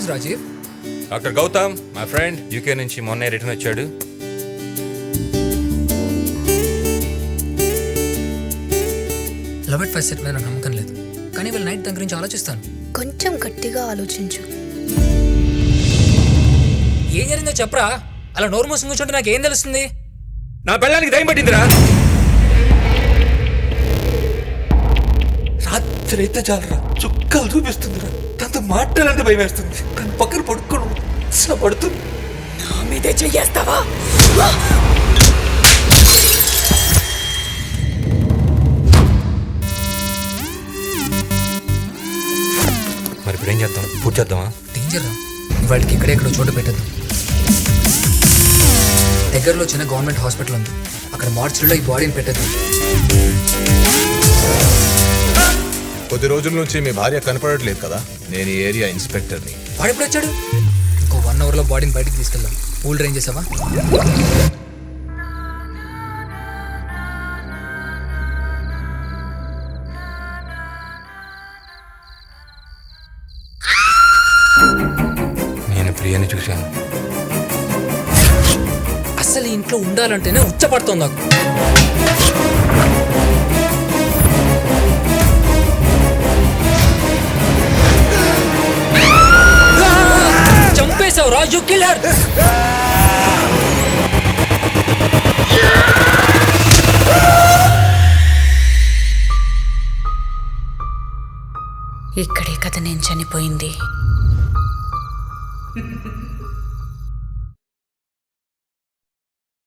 News Rajeev? Doctor Gautam my friend UK నుంచి మొన్నే return వచ్చాడు. లవ్ ఎట్ ఫస్ట్ సెట్ మీద నాకు నమ్మకం లేదు, కానీ వీళ్ళ నైట్ దాని గురించి ఆలోచిస్తాను. కొంచెం గట్టిగా ఆలోచించు. ఏం జరిగిందో చెప్పరా? అలా నోరు మూసుకుని కూర్చుంటే నాకు ఏం తెలుస్తుంది? నా పెళ్ళానికి దయ్యం పట్టిందిరా. రాత్రి అయితే చాలరా, చుక్కలు చూపిస్తుందిరా. తనతో మాట్లాడాలంటే భయం వేస్తుంది. తన పక్కన పడుకోను పడుతుంది. నా మీదే చెయ్యేస్తావా? మరి ఇప్పుడు ఏం చేద్దాం? పూర్తి చేద్దామా? డేంజర్ రా, వాడికి ఇక్కడెక్కడో చోటు పెట్టద్దు. దగ్గరలో చిన్న గవర్నమెంట్ హాస్పిటల్ ఉంది, అక్కడ మార్చిలో ఈ బాడీని పెట్టద్దు. కొద్ది రోజుల నుంచి మీ భార్య కనపడట్లేదు కదా. నేను ఈ ఏరియా ఇన్స్పెక్టర్ని. వాడు ఎప్పుడు వచ్చాడు? ఇంకో 1 అవర్లో బాడీని బయటికి తీసుకెళ్దాం. పూల్ డ్రైన్ చేసావా? నేను ప్రియని చూశాను. అసలు ఈ ఇంట్లో ఉండాలంటేనే ఉచ్చపడుతోంది నాకు. చంపేశావు రా, యు కిల్లర్. ఇక్కడే కదా నేను చనిపోయింది.